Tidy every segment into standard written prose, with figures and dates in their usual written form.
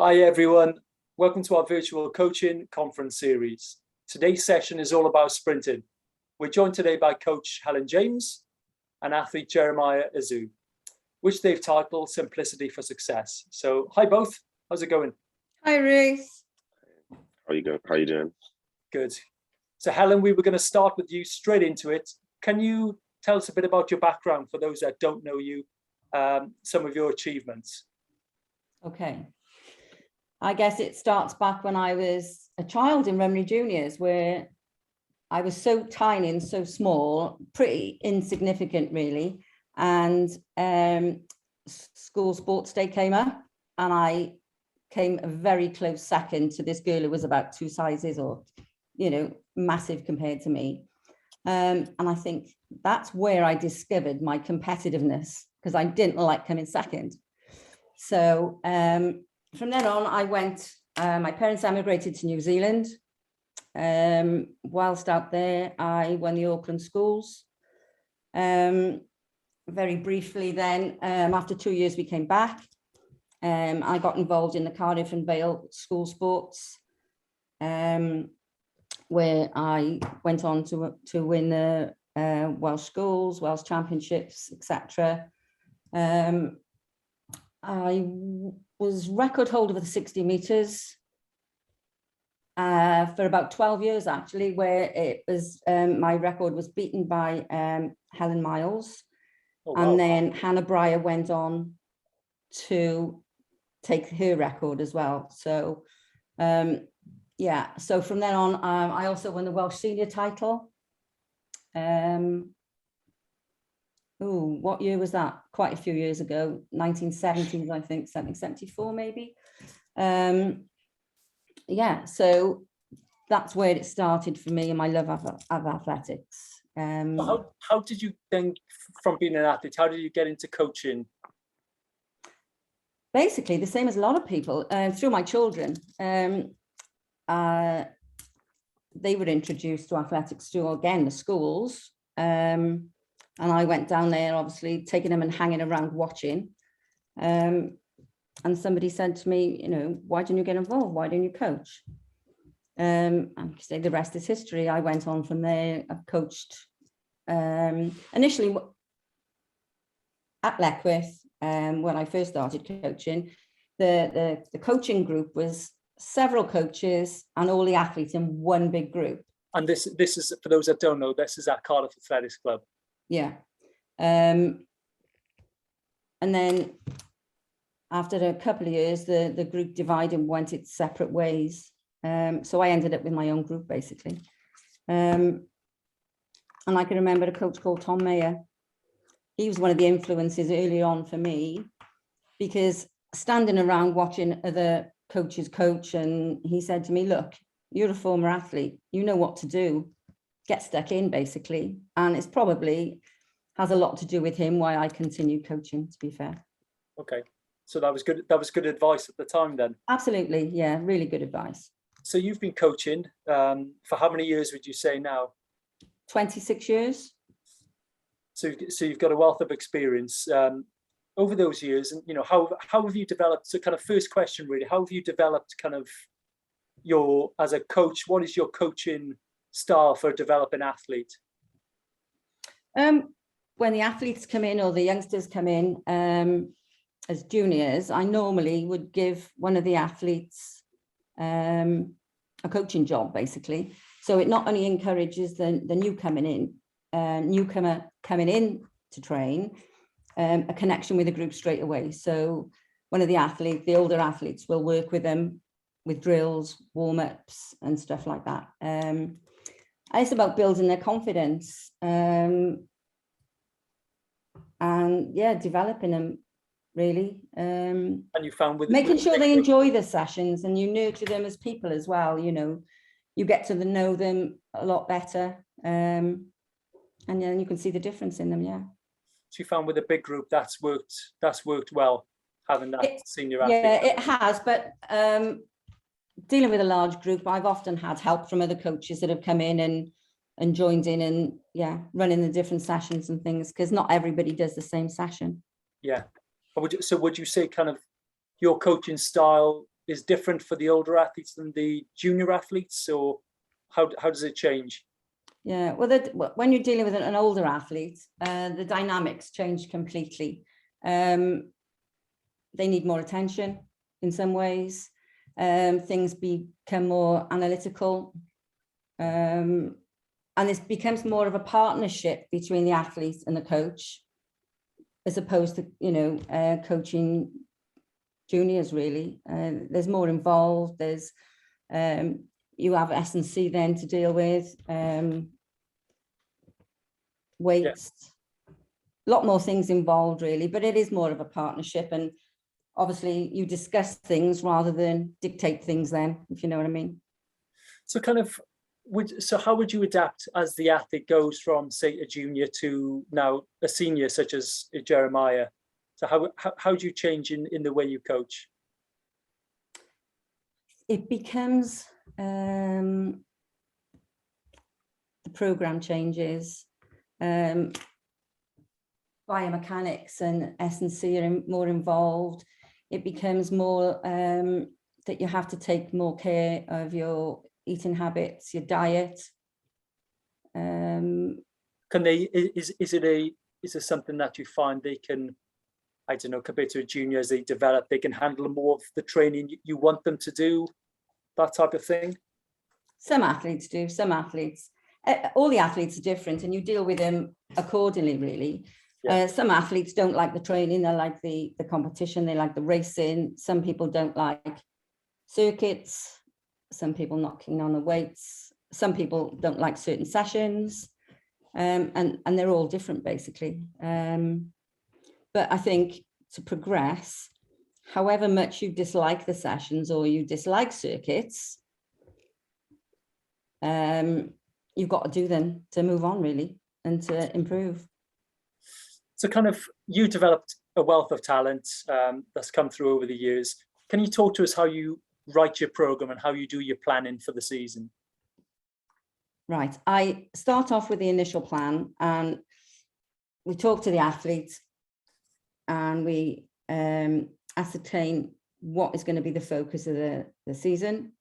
Hi everyone, welcome to our virtual coaching conference series. Today's session is all about sprinting. We're joined today by Coach Helen James and athlete Jeremiah Azu, which they've titled Simplicity for Success. So hi both, how's it going? Hi Ruth. How you doing? Good. So Helen, we were going to start with you straight into it. Can you tell us a bit about your background for those that don't know you, some of your achievements? Okay. I guess it starts back when I was a child in Rumney Juniors, where I was so tiny and so small, pretty insignificant really. And school sports day came up and I came a very close second to this girl who was about 2 sizes or, massive compared to me. And I think that's where I discovered my competitiveness, because I didn't like coming second. So from then on, I went, my parents emigrated to New Zealand. Whilst out there, I won the Auckland schools. Very briefly then, after 2 years, we came back. I got involved in the Cardiff and Vale school sports, where I went on to win the Welsh schools, Welsh championships, etc. I was record holder of the 60 meters for about 12 years, actually, where it was my record was beaten by Helen Miles. Oh, wow. And then Hannah Breyer went on to take her record as well. So so from then on, I also won the Welsh senior title. What year was that? Quite a few years ago, 1970s, I think, 74 maybe. So that's where it started for me and my love of athletics. How did you then, from being an athlete, how did you get into coaching? Basically, the same as a lot of people, through my children. They were introduced to athletics through, again, the schools. And I went down there, obviously, taking them and hanging around watching. And somebody said to me, why didn't you get involved? Why didn't you coach? And say the rest is history. I went on from there. I've coached initially at Leckwith. When I first started coaching, the coaching group was several coaches and all the athletes in one big group. And this is, for those that don't know, this is at Cardiff Athletics Club. Yeah. And then after a couple of years, the group divided and went its separate ways. So I ended up with my own group, basically. And I can remember a coach called Tom Mayer. He was one of the influences early on for me, because standing around watching other coaches coach, and he said to me, look, you're a former athlete, you know what to do. Get stuck in, basically. And it's probably has a lot to do with him why I continued coaching, to be fair. Okay, so that was good. That was good advice at the time then. Absolutely, yeah, really good advice. So you've been coaching for how many years would you say now? 26 years. So you've got a wealth of experience over those years, and how have you developed? So kind of first question really, how have you developed kind of as a coach? What is your coaching style for developing athlete? When the athletes come in or the youngsters come in as juniors, I normally would give one of the athletes a coaching job, basically. So it not only encourages the newcomer coming in to train, a connection with the group straight away. So one of the older athletes will work with them with drills, warm-ups and stuff like that. It's about building their confidence and developing them really. And you found with making sure they enjoy the sessions, and you nurture them as people as well. You get to know them a lot better, and then you can see the difference in them. Yeah. So you found with a big group that's worked well, having that senior athlete. Yeah, it has, but dealing with a large group, I've often had help from other coaches that have come in and joined in and running the different sessions and things, because not everybody does the same session. Yeah. Would you say kind of your coaching style is different for the older athletes than the junior athletes, or how does it change? Yeah, well, when you're dealing with an older athlete, the dynamics change completely. They need more attention in some ways. Things become more analytical. And it becomes more of a partnership between the athlete and the coach, as opposed to, coaching juniors, really. There's more involved. There's you have S&C then to deal with, weights, a lot more things involved, really, but it is more of a partnership. And obviously you discuss things rather than dictate things then, if you know what I mean. So how would you adapt as the athlete goes from, say, a junior to now a senior, such as Jeremiah? So how do you change in the way you coach? It becomes, the program changes, biomechanics and S&C are more involved. It becomes more that you have to take more care of your eating habits, your diet. Is it something that you find they can, I don't know, compared to a junior, as they develop, they can handle more of the training you want them to do, that type of thing? Some athletes do, some athletes, all the athletes are different, and you deal with them accordingly, really. Yeah. Some athletes don't like the training, they like the competition, they like the racing. Some people don't like circuits, some people not keen on the weights, some people don't like certain sessions, and they're all different, basically. But I think to progress, however much you dislike the sessions or you dislike circuits, you've got to do them to move on, really, and to improve. So you developed a wealth of talent that's come through over the years. Can you talk to us how you write your program and how you do your planning for the season? Right, I start off with the initial plan, and we talk to the athletes, and we ascertain what is going to be the focus of the season,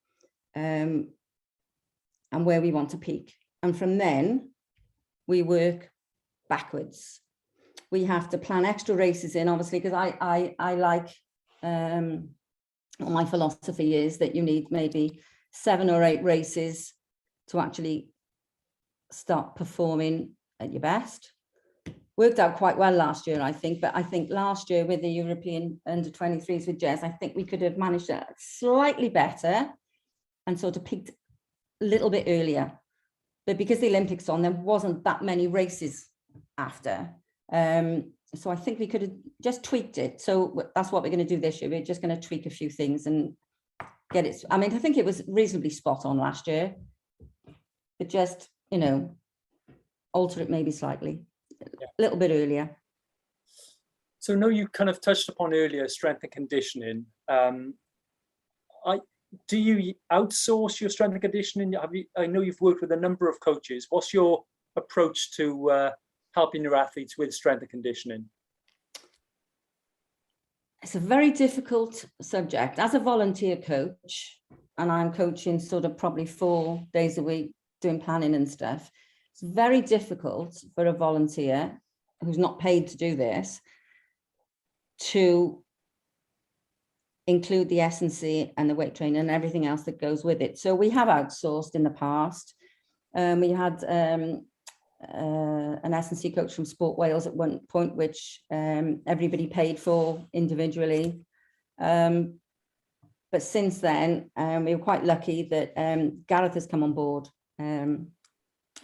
and where we want to peak. And from then, we work backwards. We have to plan extra races in, obviously, because I like, my philosophy is that you need maybe 7 or 8 races to actually start performing at your best. Worked out quite well last year, I think, but I think last year with the European under-23s with Jez, I think we could have managed it slightly better and sort of peaked a little bit earlier. But because the Olympics on, there wasn't that many races after. So I think we could have just tweaked it. So that's what we're going to do this year. We're just going to tweak a few things and get it. I mean, I think it was reasonably spot on last year, but just, alter it maybe slightly, a little bit earlier. So no, you kind of touched upon earlier strength and conditioning. Do you outsource your strength and conditioning? I know you've worked with a number of coaches. What's your approach to helping your athletes with strength and conditioning? It's a very difficult subject. As a volunteer coach, and I'm coaching sort of probably 4 days a week doing planning and stuff, it's very difficult for a volunteer who's not paid to do this to include the S&C and the weight training and everything else that goes with it. So we have outsourced in the past. We had an S&C coach from Sport Wales at one point, which everybody paid for individually. But since then, we were quite lucky that Gareth has come on board.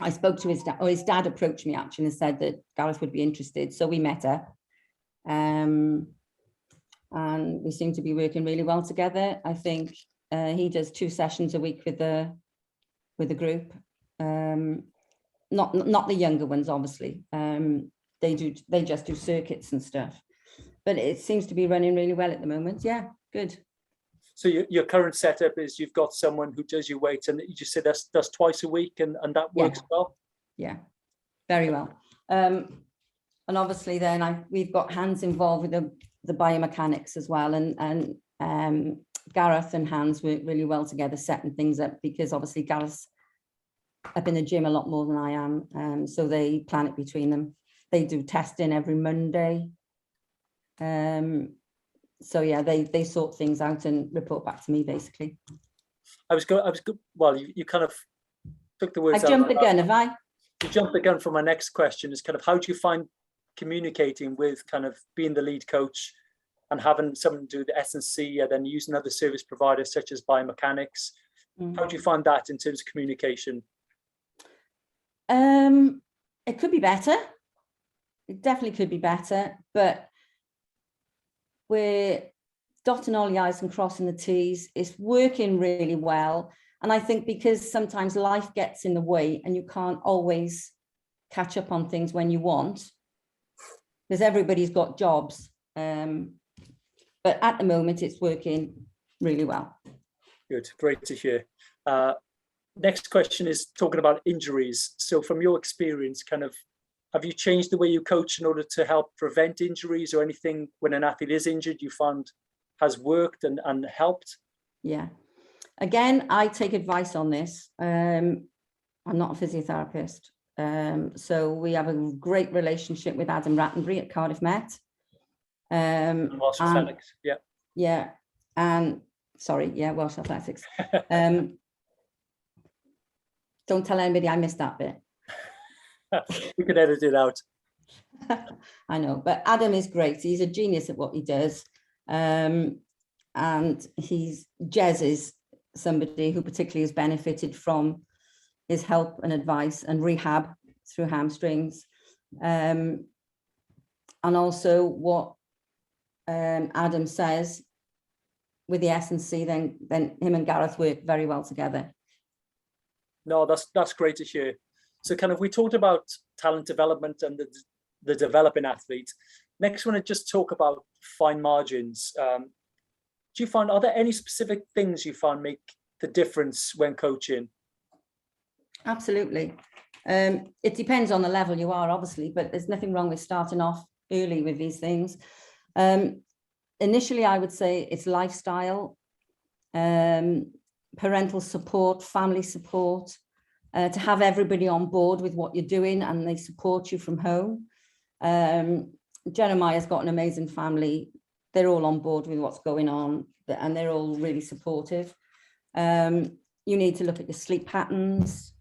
I spoke to his dad, or his dad approached me actually and said that Gareth would be interested. So we met her. And we seem to be working really well together. I think he does 2 sessions a week with the group. Not the younger ones, obviously. They just do circuits and stuff. But it seems to be running really well at the moment. Yeah, good. So your current setup is you've got someone who does your weight, and you just say that's twice a week, and that works well? Yeah, very well. And obviously then we've got Hans involved with the biomechanics as well, and Gareth and Hans work really well together, setting things up, because obviously Gareth's up in the gym a lot more than I am. So they plan it between them. They do testing every Monday. So yeah, they sort things out and report back to me, basically. I was good. Well, you kind of took the words I out. jumped the gun, have I? You jumped the gun for my next question, is kind of how do you find communicating with kind of being the lead coach and having someone do the S&C and then using other service providers such as biomechanics? How do you find that in terms of communication? It could be better. It definitely could be better, but we're dotting all the I's and crossing the T's. It's working really well. And I think because sometimes life gets in the way and you can't always catch up on things when you want, because everybody's got jobs. But at the moment, it's working really well. Good, great to hear. Next question is talking about injuries. So from your experience, kind of, have you changed the way you coach in order to help prevent injuries, or anything when an athlete is injured you found has worked and helped? Yeah. Again, I take advice on this. I'm not a physiotherapist. So we have a great relationship with Adam Rattenbury at Cardiff Met. Welsh Athletics, yeah. Yeah. And sorry, yeah, Welsh Athletics. Don't tell anybody I missed that bit. We can edit it out. I know, but Adam is great. He's a genius at what he does. And Jez is somebody who particularly has benefited from his help and advice and rehab through hamstrings. And also what Adam says with the S&C, then him and Gareth work very well together. No, that's great to hear. So kind of, we talked about talent development and the developing athlete. Next, I want to just talk about fine margins. Do you find, are there any specific things you find make the difference when coaching? Absolutely. It depends on the level you are, obviously, but there's nothing wrong with starting off early with these things. Initially, I would say it's lifestyle, parental support, family support, to have everybody on board with what you're doing and they support you from home. Jeremiah's got an amazing family. They're all on board with what's going on and they're all really supportive. You need to look at your sleep patterns,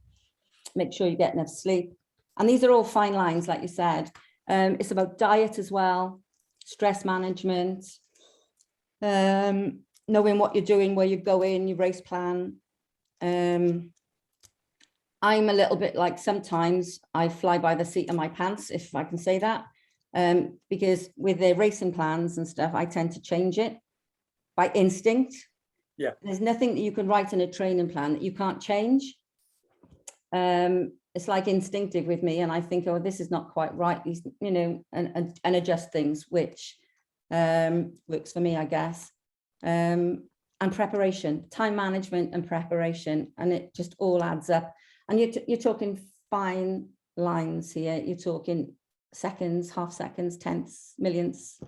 make sure you get enough sleep. And these are all fine lines, like you said. It's about diet as well, stress management, knowing what you're doing, where you're going, your race plan. I'm a little bit like, sometimes I fly by the seat of my pants, if I can say that, because with their racing plans and stuff, I tend to change it by instinct. Yeah. There's nothing that you can write in a training plan that you can't change. It's like instinctive with me, and I think, oh, this is not quite right, you know, and adjust things, which works for me, I guess. And preparation, time management and preparation, and it just all adds up. And you're talking fine lines here. You're talking seconds, half seconds, tenths, millionths,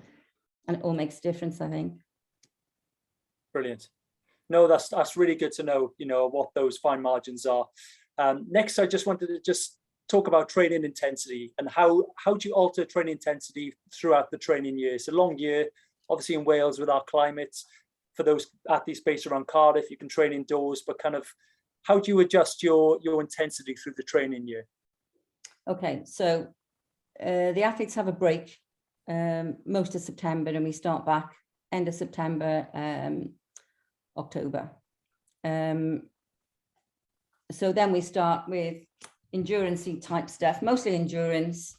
and it all makes a difference, I think. Brilliant. No, that's really good to know, you know, what those fine margins are. Next, I just wanted to just talk about training intensity and how do you alter training intensity throughout the training year? It's a long year, obviously in Wales with our climate. For those athletes based around Cardiff, you can train indoors, but kind of how do you adjust your intensity through the training year? Okay, so the athletes have a break most of September, and we start back end of September, October. So then we start with endurance type stuff, mostly endurance,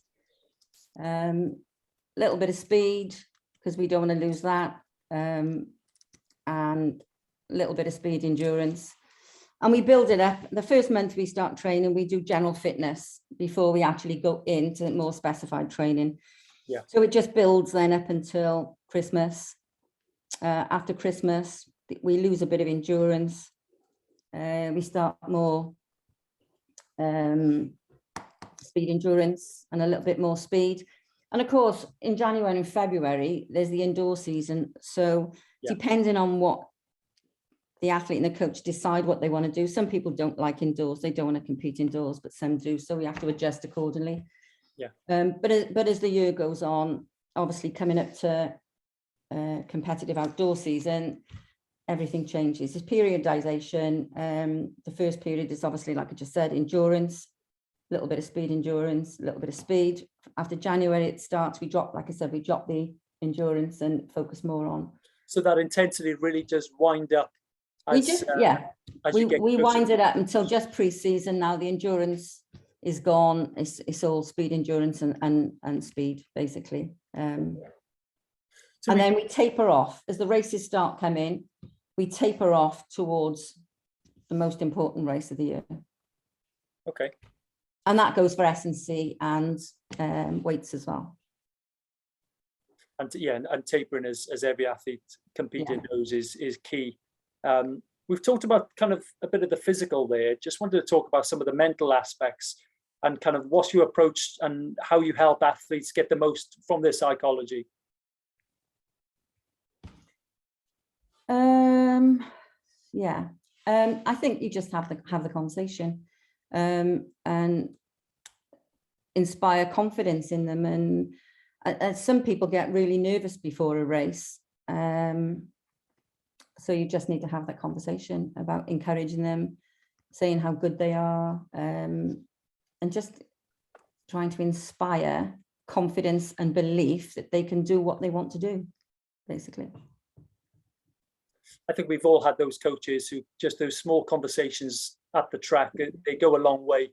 little bit of speed because we don't want to lose that, and a little bit of speed endurance. And we build it up. The first month we start training, we do general fitness before we actually go into more specified training. Yeah. So it just builds then up until Christmas. After Christmas, we lose a bit of endurance. We start more speed endurance and a little bit more speed. And of course, in January and February, there's the indoor season. So depending on what the athlete and the coach decide what they want to do, some people don't like indoors, they don't want to compete indoors, but some do. So we have to adjust accordingly. Yeah. But as the year goes on, obviously coming up to competitive outdoor season, everything changes. There's periodization. The first period is obviously, like I just said, endurance, a little bit of speed endurance, a little bit of speed. After January, it starts, we drop, like I said, we drop the endurance and focus more on. So that intensity really does wind up. We wind it up until just pre-season. Now the endurance is gone. It's all speed endurance and speed, basically. And then we taper off. As the races start coming, we taper off towards the most important race of the year. Okay. And that goes for S&C and weights as well. And and tapering, as every athlete competing knows, is key. We've talked about kind of a bit of the physical there. Just wanted to talk about some of the mental aspects and kind of what's your approach and how you help athletes get the most from their psychology. I think you just have the conversation and inspire confidence in them. And some people get really nervous before a race. So you just need to have that conversation about encouraging them, saying how good they are, and just trying to inspire confidence and belief that they can do what they want to do, basically. I think we've all had those coaches who just those small conversations at the track, they go a long way.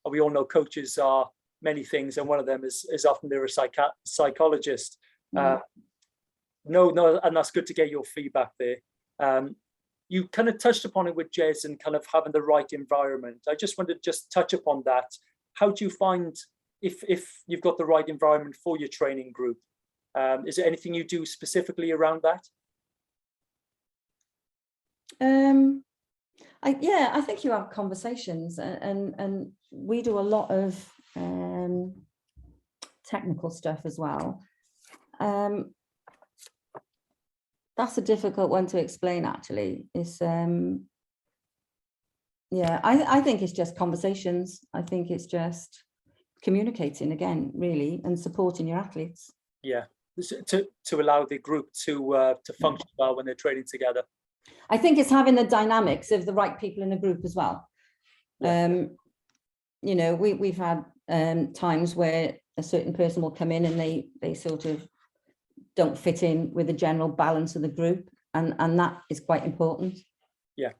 And we all know coaches are many things, and one of them is often they're a psychologist. And that's good to get your feedback there. You kind of touched upon it with Jez and kind of having the right environment. I just wanted to just touch upon that. How do you find if you've got the right environment for your training group? Is there anything you do specifically around that? I think you have conversations, and we do a lot of technical stuff as well. That's a difficult one to explain, actually. It's I think it's just conversations. I think it's just communicating again, really, and supporting your athletes. Yeah, to allow the group to function well when they're training together. I think it's having the dynamics of the right people in the group as well. Yeah. We've had times where a certain person will come in and they sort of don't fit in with the general balance of the group, and that is quite important. Yeah.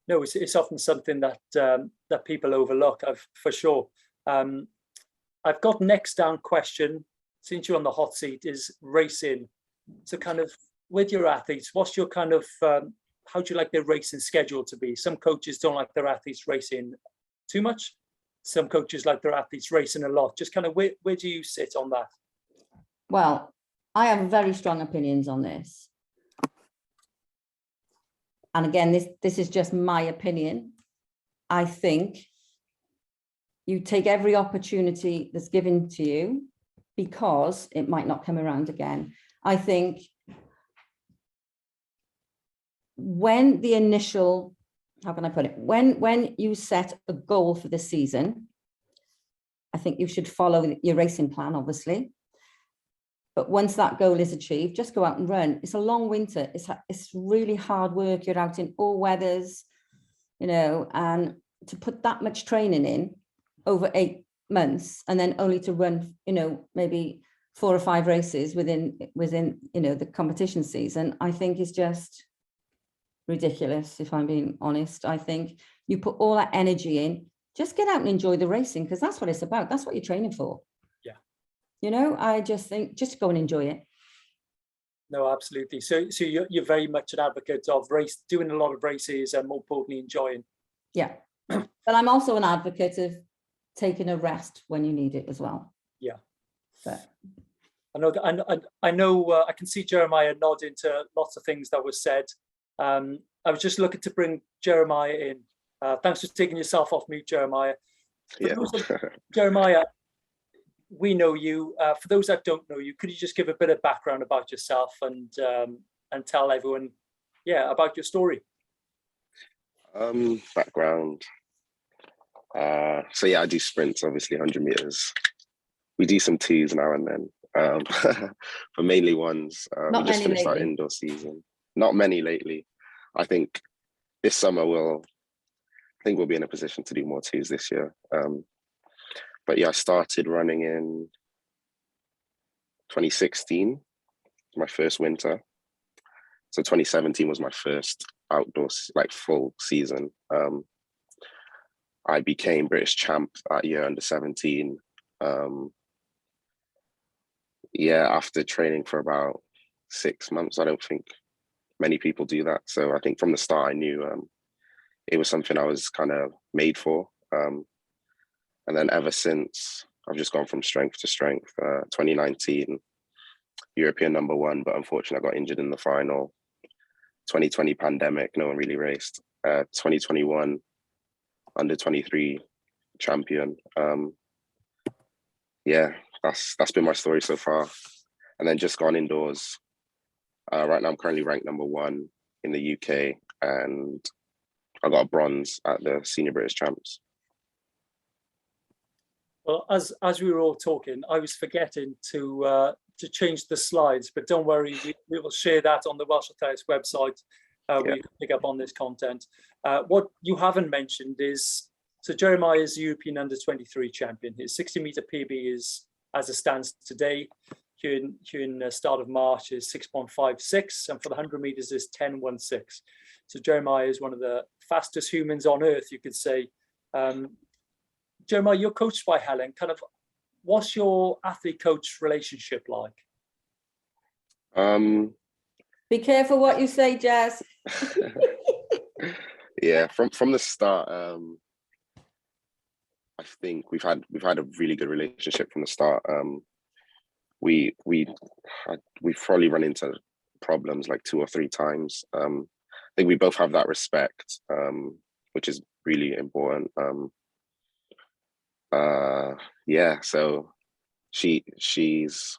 No, it's often something that that people overlook. For sure. I've got next down question, since you're on the hot seat, is racing. So kind of with your athletes, what's your kind of how do you like their racing schedule to be? Some coaches don't like their athletes racing too much. Some coaches like their athletes racing a lot. Just kind of where do you sit on that? Well, I have very strong opinions on this. And again, this is just my opinion. I think you take every opportunity that's given to you because it might not come around again. I think when the initial, how can I put it? When you set a goal for the season, I think you should follow your racing plan, obviously. But once that goal is achieved, just go out and run. It's a long winter. It's really hard work. You're out in all weathers, and to put that much training in over 8 months and then only to run, maybe 4 or 5 races within the competition season, I think is just ridiculous, if I'm being honest. I think you put all that energy in, just get out and enjoy the racing, because that's what it's about. That's what you're training for. I just think just go and enjoy it. No, absolutely. So you're very much an advocate of doing a lot of races and more importantly enjoying. Yeah. But I'm also an advocate of taking a rest when you need it as well. Yeah. But I know I can see Jeremiah nodding to lots of things that were said. I was just looking to bring Jeremiah in. Thanks for taking yourself off mute, Jeremiah. Yeah. Jeremiah, we know you. For those that don't know you, could you just give a bit of background about yourself and tell everyone, about your story? Background. So yeah, I do sprints, obviously 100 meters. We do some twos now and then, but mainly ones. We just finished our indoor season. Not many lately. I think this summer we'll be in a position to do more twos this year. But yeah, I started running in 2016, my first winter. So 2017 was my first outdoors, like full season. I became British champ that year under 17. After training for about 6 months. I don't think many people do that. So I think from the start, I knew it was something I was kind of made for. And then ever since, I've just gone from strength to strength. 2019, European #1, but unfortunately I got injured in the final. 2020 pandemic, no one really raced. 2021, under 23 champion. That's been my story so far. And then just gone indoors. Right now I'm currently ranked #1 in the UK, and I got a bronze at the Senior British Champs. Well, as we were all talking, I was forgetting to change the slides, but don't worry, we will share that on the Welsh Athletics website. We can pick up on this content. What you haven't mentioned is, so Jeremiah is European under-23 champion. His 60-meter PB is, as it stands today, here in the start of March, is 6.56, and for the 100 meters is 10.16. So Jeremiah is one of the fastest humans on earth, you could say. Jeremiah, you're coached by Helen. Kind of, what's your athlete-coach relationship like? Be careful what you say, Jazz. Yeah, from the start, I think we've had a really good relationship from the start. We've probably run into problems like 2 or 3 times. I think we both have that respect, which is really important. So she's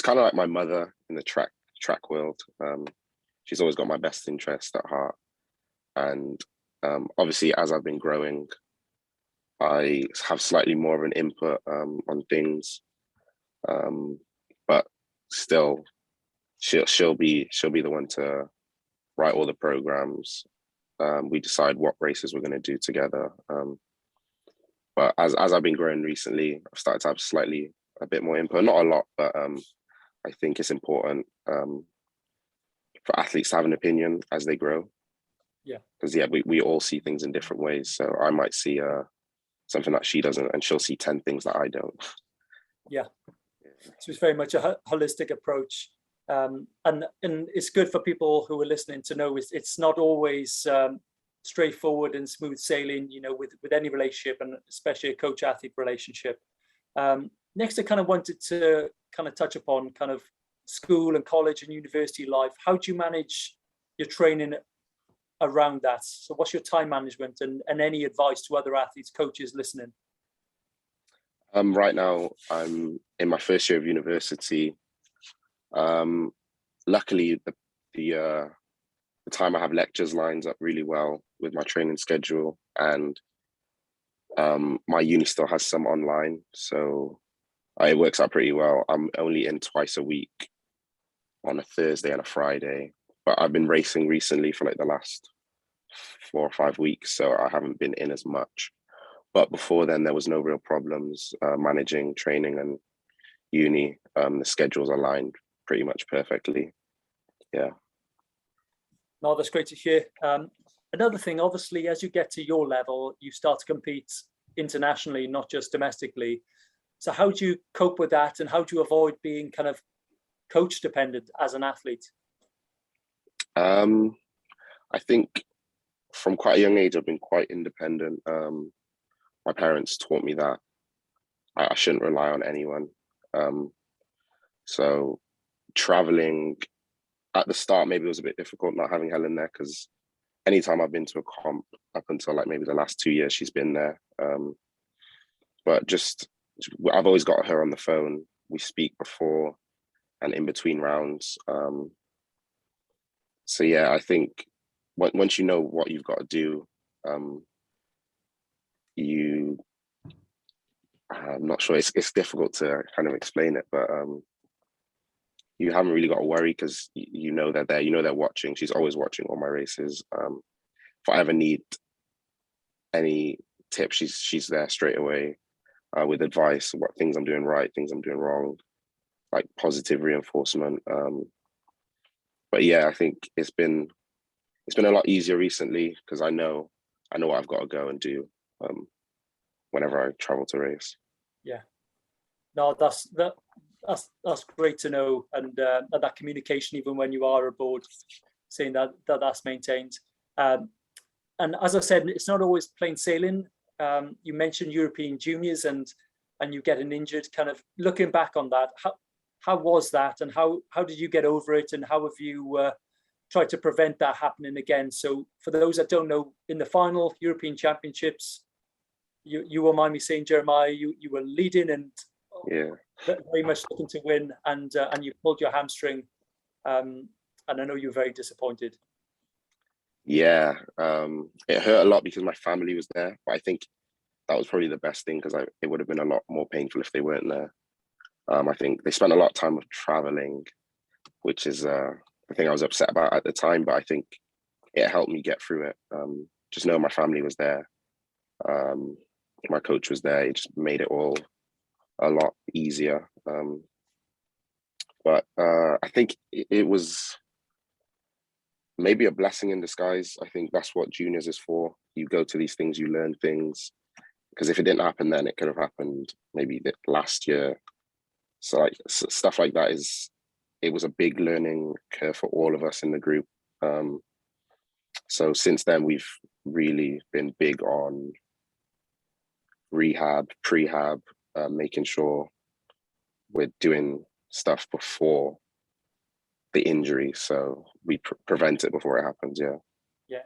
kind of like my mother in the track world. She's always got my best interest at heart, and obviously as I've been growing, I have slightly more of an input on things, but still she'll be the one to write all the programs. We decide what races we're going to do together. But as I've been growing recently, I've started to have a bit more input. Not a lot, but I think it's important for athletes to have an opinion as they grow. Yeah. Because we all see things in different ways. So I might see something that she doesn't, and she'll see 10 things that I don't. Yeah. So it's very much a holistic approach. And it's good for people who are listening to know it's not always straightforward and smooth sailing, with any relationship, and especially a coach-athlete relationship. Next, I kind of wanted to kind of touch upon kind of school and college and university life. How do you manage your training around that? So what's your time management, and any advice to other athletes, coaches listening? Right now, I'm in my first year of university. Luckily, the time I have lectures lines up really well with my training schedule, and my uni still has some online, so it works out pretty well. I'm only in twice a week, on a Thursday and a Friday, but I've been racing recently for like the last 4 or 5 weeks, so I haven't been in as much. But before then, there was no real problems managing training and uni. The schedules aligned pretty much perfectly. Yeah. No, that's great to hear. Another thing, obviously, as you get to your level, you start to compete internationally, not just domestically. So how do you cope with that, and how do you avoid being kind of coach dependent as an athlete? I think from quite a young age, I've been quite independent. My parents taught me that I shouldn't rely on anyone. So traveling at the start, maybe it was a bit difficult not having Helen there, because anytime I've been to a comp up until like maybe the last 2 years, she's been there. But just I've always got her on the phone. We speak before and in between rounds. So yeah, I think once you know what you've got to do, I'm not sure, it's difficult to kind of explain it, but you haven't really got to worry because you know they're there, you know they're watching. She's always watching all my races. If I ever need any tips, she's there straight away with advice, what things I'm doing right, things I'm doing wrong, like positive reinforcement. But yeah, I think it's been a lot easier recently because I know what I've got to go and do whenever I travel to race. Yeah, no, that's great to know, and that communication, even when you are aboard, saying that's maintained. And as I said, it's not always plain sailing. You mentioned European juniors and you getting injured. Kind of looking back on that, how was that, and how did you get over it, and how have you tried to prevent that happening again? So for those that don't know, in the final European Championships, you will mind me saying, Jeremiah, you were leading and yeah, very much looking to win, and you pulled your hamstring, and I know you're very disappointed. Yeah, it hurt a lot because my family was there, but I think that was probably the best thing because it would have been a lot more painful if they weren't there. I think they spent a lot of time of traveling, which is the thing I was upset about at the time, but I think it helped me get through it. Just know my family was there. My coach was there. It just made it all a lot easier. But I think it was maybe a blessing in disguise. I think that's what juniors is for. You go to these things, you learn things. Because if it didn't happen then, it could have happened maybe last year. So like stuff like that it was a big learning curve for all of us in the group. So since then, we've really been big on rehab, prehab, making sure we're doing stuff before the injury, so we prevent it before it happens. Yeah.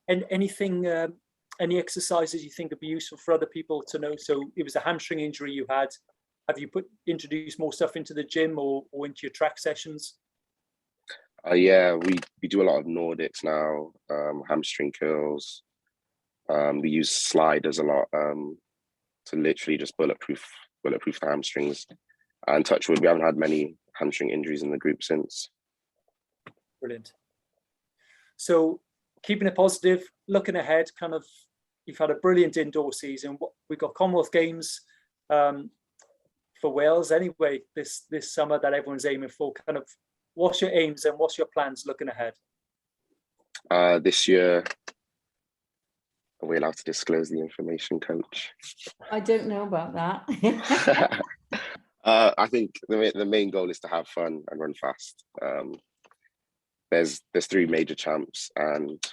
And anything, any exercises you think would be useful for other people to know? So it was a hamstring injury you had. Have you introduced more stuff into the gym or into your track sessions? Yeah, we do a lot of Nordics now, hamstring curls. We use sliders a lot to literally just bulletproof the hamstrings. And touch wood, we haven't had many hamstring injuries in the group since. Brilliant. So keeping it positive, looking ahead, kind of, you've had a brilliant indoor season. We've got Commonwealth Games for Wales anyway this summer that everyone's aiming for. Kind of, what's your aims and what's your plans looking ahead? This year, are we allowed to disclose the information, Coach? I don't know about that. I think the main goal is to have fun and run fast. There's 3 major champs, and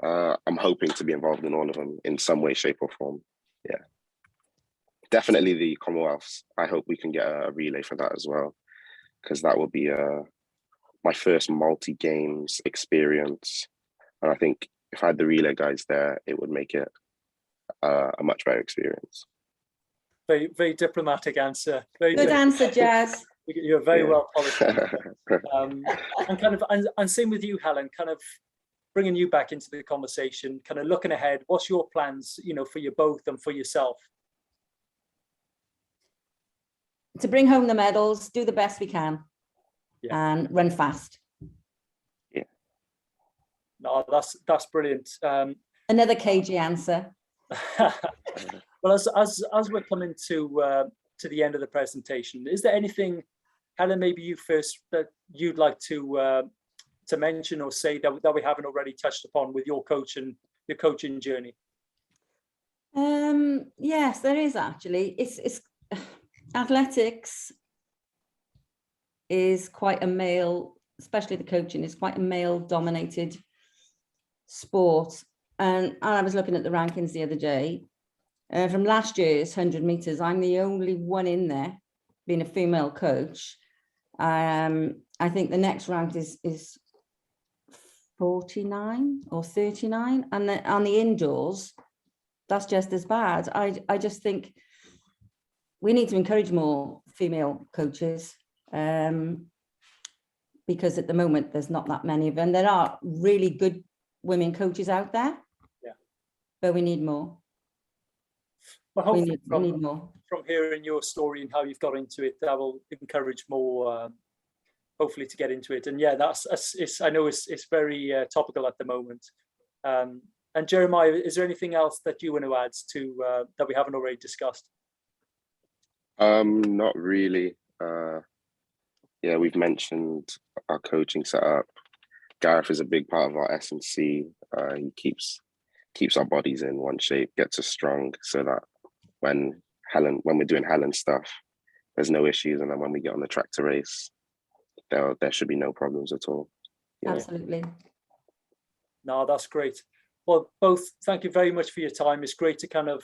I'm hoping to be involved in all of them in some way, shape, or form. Yeah, definitely the Commonwealths. I hope we can get a relay for that as well, because that will be my first multi-games experience, and I think if I had the relay guys there, it would make it a much better experience. Very, very diplomatic answer. Very Good answer, Jazz. You're very well polished. And kind of, and same with you, Helen. Kind of bringing you back into the conversation. Kind of looking ahead. What's your plans? For you both and for yourself. To bring home the medals, do the best we can, and run fast. Yeah. No, that's brilliant. Another cagey answer. Well, as we're coming to the end of the presentation, is there anything, Helen, maybe you first, that you'd like to mention or say that we haven't already touched upon with your coaching journey? Yes, there is actually. It's athletics is quite a male, especially the coaching is quite a male-dominated sport. And I was looking at the rankings the other day. From last year's 100 meters, I'm the only one in there, being a female coach. I think the next rank is 49 or 39, and on the indoors, that's just as bad. I just think we need to encourage more female coaches, because at the moment there's not that many of them. There are really good women coaches out there, but we need more. Well, hopefully We need more. from hearing your story and how you've got into it, that will encourage more, hopefully, to get into it. And yeah, I know it's very topical at the moment. And Jeremiah, is there anything else that you want to add to that we haven't already discussed? Not really. Yeah, we've mentioned our coaching setup. Gareth is a big part of our S&C. He keeps our bodies in one shape, gets us strong, so that when we're doing Helen stuff, there's no issues, and then when we get on the track to race, there should be no problems at all. Yeah. Absolutely. No, that's great. Well, both, thank you very much for your time. It's great to kind of,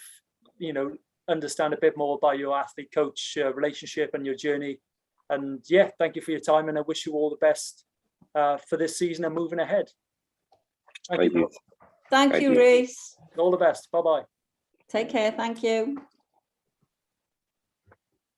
understand a bit more about your athlete-coach relationship and your journey. And yeah, thank you for your time, and I wish you all the best for this season and moving ahead. Thank you. Thank you, Reese. All the best. Bye-bye. Take care. Thank you.